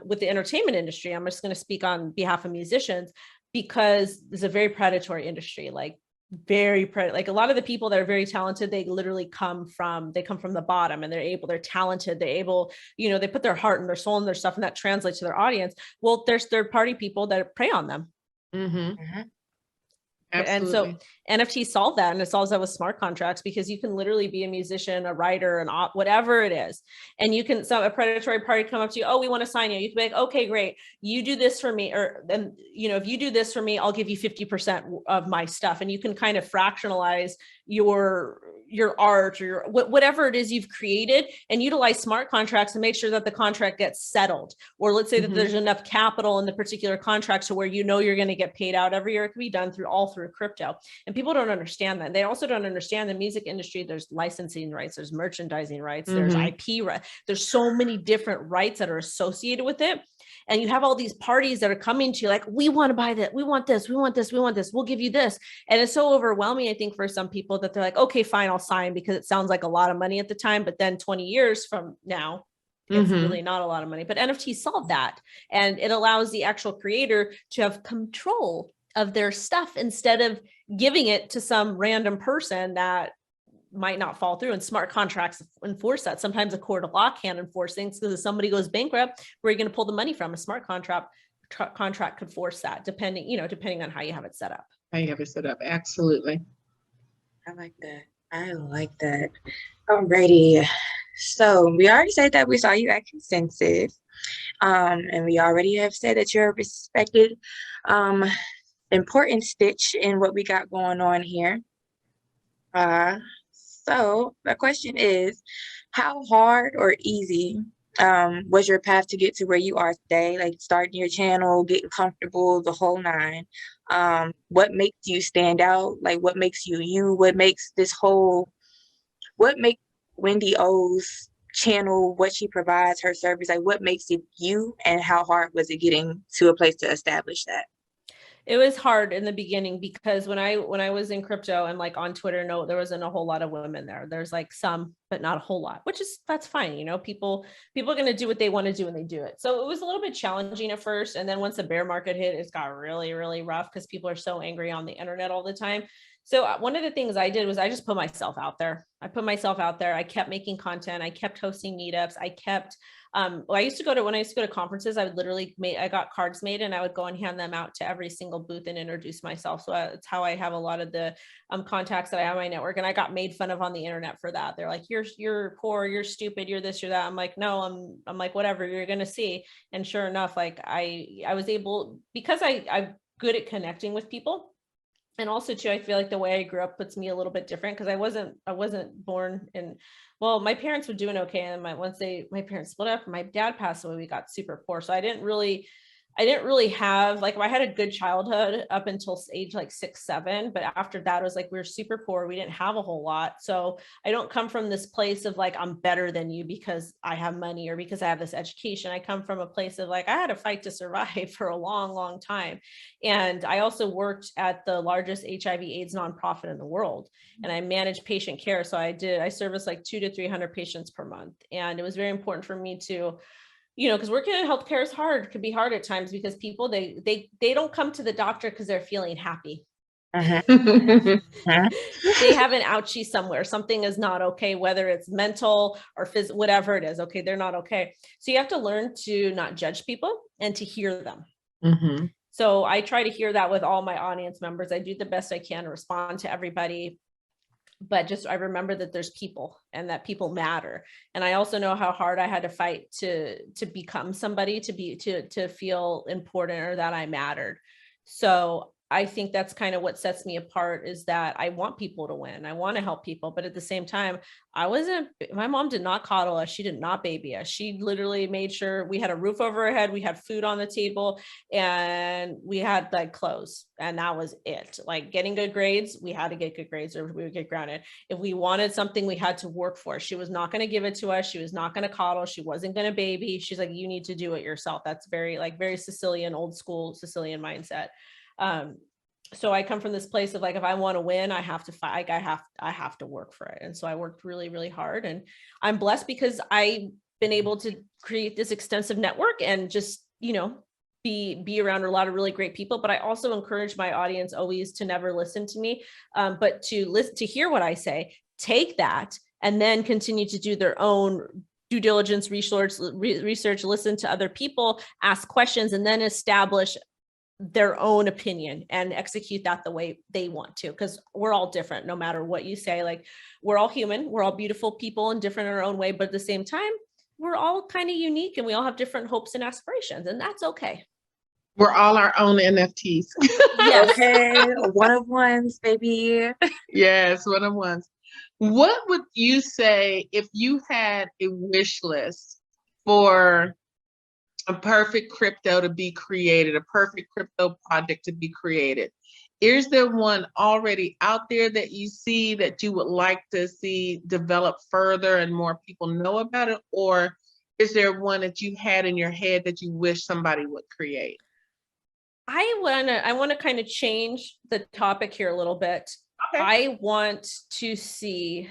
with the entertainment industry. I'm just going to speak on behalf of musicians because it's a very predatory industry, like like a lot of the people that are very talented, they literally come from the bottom, and they're talented, they're able, they put their heart and their soul and their stuff, and that translates to their audience. Well, there's third party people that prey on them. Mm-hmm. And so NFT solve that, and it solves that with smart contracts, because you can literally be a musician, a writer, and whatever it is, and you can, so a predatory party come up to you, oh, we want to sign you. You can be like, okay, great, you do this for me, or then if you do this for me, I'll give you 50% of my stuff, and you can kind of fractionalize your art or whatever it is you've created, and utilize smart contracts to make sure that the contract gets settled. Or let's say that there's enough capital in the particular contract to where you're going to get paid out every year. It can be done through crypto. And people don't understand that. They also don't understand the music industry. There's licensing rights, there's merchandising rights, there's IP rights. There's so many different rights that are associated with it. And you have all these parties that are coming to you like, we want to buy that. We want this. We want this. We want this. We'll give you this. And it's so overwhelming, I think, for some people, that they're like, okay, fine, I'll sign, because it sounds like a lot of money at the time. But then 20 years from now, it's really not a lot of money. But NFT solved that. And it allows the actual creator to have control of their stuff instead of giving it to some random person that might not fall through. And smart contracts enforce that. Sometimes a court of law can't enforce things, because if somebody goes bankrupt, where are you going to pull the money from? A smart contract could force that, depending on how you have it set up. Absolutely. I like that. Alrighty. So we already said that we saw you at Consensus. And we already have said that you're a respected, important stitch in what we got going on here. So the question is, how hard or easy was your path to get to where you are today? Like starting your channel, getting comfortable, the whole nine. What makes you stand out? Like what makes you you? What makes Wendy O's channel, what she provides, her service, like what makes it you, and how hard was it getting to a place to establish that? It was hard in the beginning, because when I was in crypto and like on Twitter, no, there wasn't a whole lot of women there. There's like some, but not a whole lot, that's fine. People are going to do what they want to do, and they do it. So it was a little bit challenging at first. And then once the bear market hit, it's got really, really rough, because people are so angry on the internet all the time. So one of the things I did was I just put myself out there. I kept making content. I kept hosting meetups. I kept, when I used to go to conferences, I would literally I got cards made, and I would go and hand them out to every single booth and introduce myself. So it's how I have a lot of the contacts that I have in my network. And I got made fun of on the internet for that. They're like, you're poor, you're stupid, you're this, you're that. I'm like, no, I'm like, whatever, you're going to see. And sure enough, like I was able, because I'm good at connecting with people. And also too, I feel like the way I grew up puts me a little bit different, because I wasn't born in, well, my parents were doing okay. And my parents split up, my dad passed away, we got super poor. So I didn't really have, like, I had a good childhood up until age like 6, 7. But after that, it was like, we were super poor. We didn't have a whole lot. So I don't come from this place of like, I'm better than you because I have money or because I have this education. I come from a place of like, I had to fight to survive for a long, long time. And I also worked at the largest HIV/AIDS nonprofit in the world. And I managed patient care. So I serviced like 200 to 300 patients per month. And it was very important for me to, because working in healthcare is hard, could be hard at times, because people, they don't come to the doctor because they're feeling happy. They have an ouchie somewhere. Something is not okay, whether it's mental or physical, whatever it is. Okay, they're not okay. So you have to learn to not judge people and to hear them. So I try to hear that with all my audience members. I do the best I can to respond to everybody. But just, I remember that there's people, and that people matter. And I also know how hard I had to fight to become somebody, to feel important, or that I mattered. So I think that's kind of what sets me apart, is that I want people to win. I want to help people. But at the same time, my mom did not coddle us. She did not baby us. She literally made sure we had a roof over our head. We had food on the table, and we had like clothes, and that was it. Like getting good grades, we had to get good grades, or we would get grounded. If we wanted something, we had to work for it. She was not going to give it to us. She was not going to coddle. She wasn't going to baby. She's like, you need to do it yourself. That's very Sicilian, old school Sicilian mindset. So I come from this place of like, if I want to win, I have to fight. I have to work for it. And so I worked really, really hard, and I'm blessed because I been able to create this extensive network and just, you know, be around a lot of really great people. But I also encourage my audience always to never listen to me, but to hear what I say, take that, and then continue to do their own due diligence, research, listen to other people, ask questions, and then establish their own opinion and execute that the way they want to, because we're all different no matter what you say. Like, we're all human, we're all beautiful people and different in our own way, but at the same time, we're all kind of unique and we all have different hopes and aspirations, and that's okay. We're all our own NFTs. Yes. Okay, one of ones, baby. Yes, one of ones. What would you say if you had a wish list for a perfect crypto to be created, a perfect crypto project to be created? Is there one already out there that you see that you would like to see develop further and more people know about it? Or is there one that you had in your head that you wish somebody would create? I want to kind of change the topic here a little bit. Okay. I want to see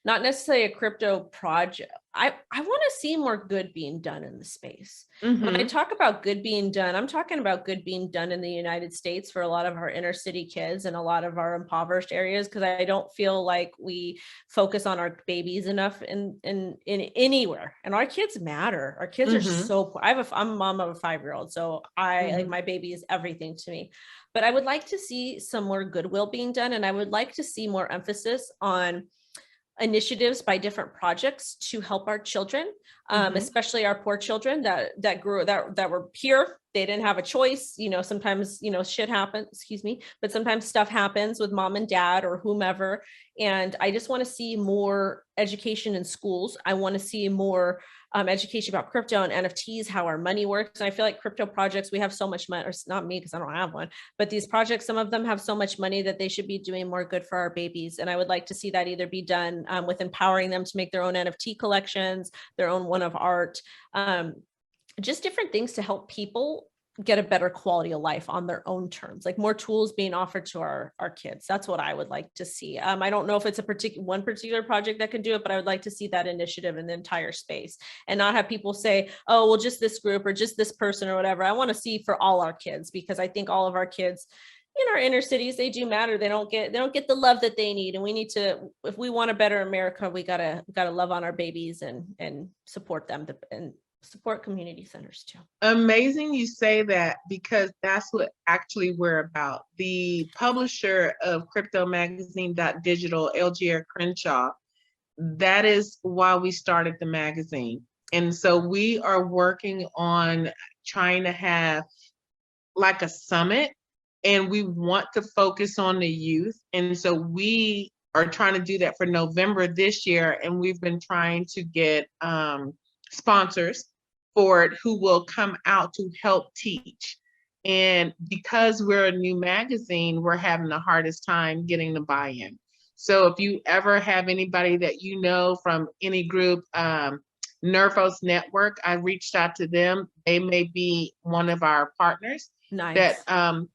not necessarily a crypto project. I want to see more good being done in the space. When I talk about good being done, I'm talking about good being done in the United States for a lot of our inner city kids and a lot of our impoverished areas, because I don't feel like we focus on our babies enough in anywhere. And our kids matter. Our kids are so, I'm a mom of a 5-year-old, so like, my baby is everything to me. But I would like to see some more goodwill being done, and I would like to see more emphasis on initiatives by different projects to help our children, especially our poor children that grew that were here. They didn't have a choice. You know, sometimes, you know, shit happens, but sometimes stuff happens with mom and dad or whomever. And I just want to see more education in schools. I want to see more education about crypto and NFTs, how our money works. And I feel like crypto projects, we have so much money, or it's not me because I don't have one, but these projects, some of them have so much money that they should be doing more good for our babies. And I would like to see that either be done with empowering them to make their own NFT collections, their own one of art, just different things to help people get a better quality of life on their own terms, like more tools being offered to our kids. That's what I would like to see. I don't know if it's one particular project that can do it, but I would like to see that initiative in the entire space and not have people say, oh, well, just this group or just this person or whatever. I want to see for all our kids, because I think all of our kids in our inner cities, they do matter. They don't get the love that they need. And we need to, if we want a better America, we gotta love on our babies and support them and support community centers too. Amazing you say that, because that's what actually we're about. The publisher of Crypto Magazine.digital, LGR Crenshaw, that is why we started the magazine. And so we are working on trying to have like a summit, and we want to focus on the youth. And so we are trying to do that for November this year. And we've been trying to get sponsors for it who will come out to help teach. And because we're a new magazine, we're having the hardest time getting the buy-in. So if you ever have anybody that you know from any group, Nervos Network, I reached out to them. They may be one of our partners. Nice. That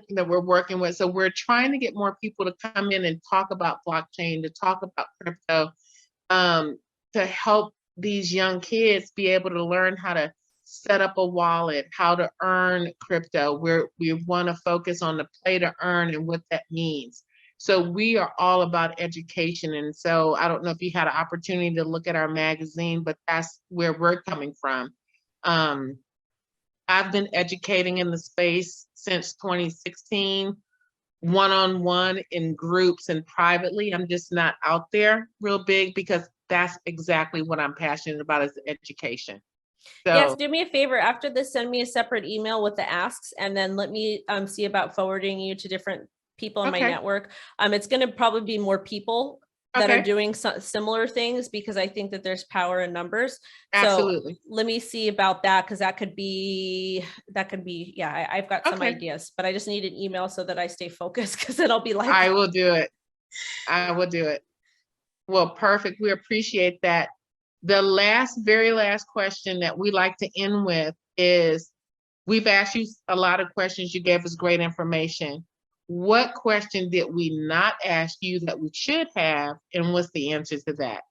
we're working with. So we're trying to get more people to come in and talk about blockchain, to talk about crypto, to help these young kids be able to learn how to set up a wallet, how to earn crypto. We want to focus on the play to earn and what that means. So we are all about education. And so I don't know if you had an opportunity to look at our magazine, but that's where we're coming from. I've been educating in the space since 2016, one-on-one, in groups and privately. I'm just not out there real big, because that's exactly what I'm passionate about, is education. So, yes, do me a favor. After this, send me a separate email with the asks, and then let me see about forwarding you to different people in my network. It's going to probably be more people that are doing similar things, because I think that there's power in numbers. Absolutely. So let me see about that, because that could be, yeah, I've got some ideas, but I just need an email so that I stay focused, because it'll be like, I will do it. I will do it. Well, perfect. We appreciate that. The very last question that we like to end with is, we've asked you a lot of questions. You gave us great information. What question did we not ask you that we should have, and what's the answer to that?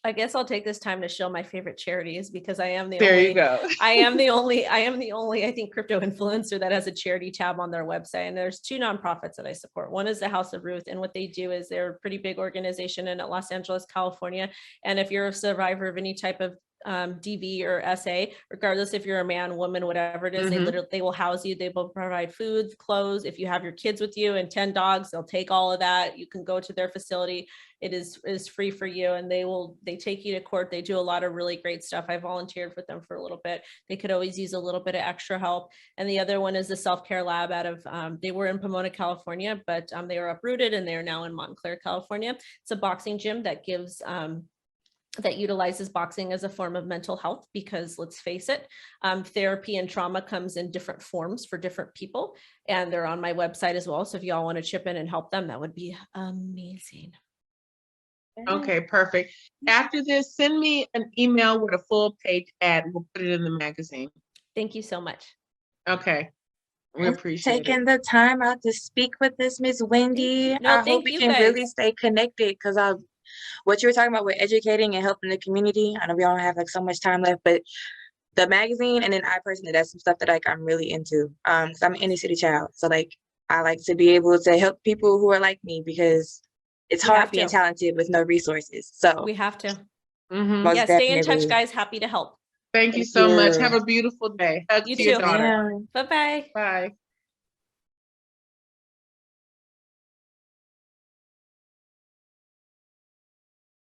I guess I'll take this time to show my favorite charities, because I am the There you only, go. I am the only, I think, crypto influencer that has a charity tab on their website. And there's 2 nonprofits that I support. One is the House of Ruth. And what they do is they're a pretty big organization in Los Angeles, California. And if you're a survivor of any type of DV or SA, regardless if you're a man, woman, whatever it is, they will house you. They will provide food, clothes. If you have your kids with you and 10 dogs, they'll take all of that. You can go to their facility. It is free for you, and they take you to court. They do a lot of really great stuff. I volunteered with them for a little bit. They could always use a little bit of extra help. And the other one is the self-care lab out of they were in Pomona, California, but they were uprooted and they are now in Montclair, California. It's a boxing gym that gives that utilizes boxing as a form of mental health, because let's face it, therapy and trauma comes in different forms for different people, and they're on my website as well. So if y'all want to chip in and help them, that would be amazing. Okay, perfect. After this, send me an email with a full page ad. We'll put it in the magazine. Thank you so much. Okay. We appreciate taking the time out to speak with us, Miss Wendy. I hope we can really stay connected, because what you were talking about with educating and helping the community, I know we don't have like so much time left, but the magazine, and then I personally, that's some stuff that like I'm really into, because I'm an inner city child. So like I like to be able to help people who are like me, because it's hard being talented with no resources. So we have to. Yeah, stay in touch, guys. Happy to help. Thank you so much. Have a beautiful day. Hugs You to too. your daughter. Bye-bye. Bye.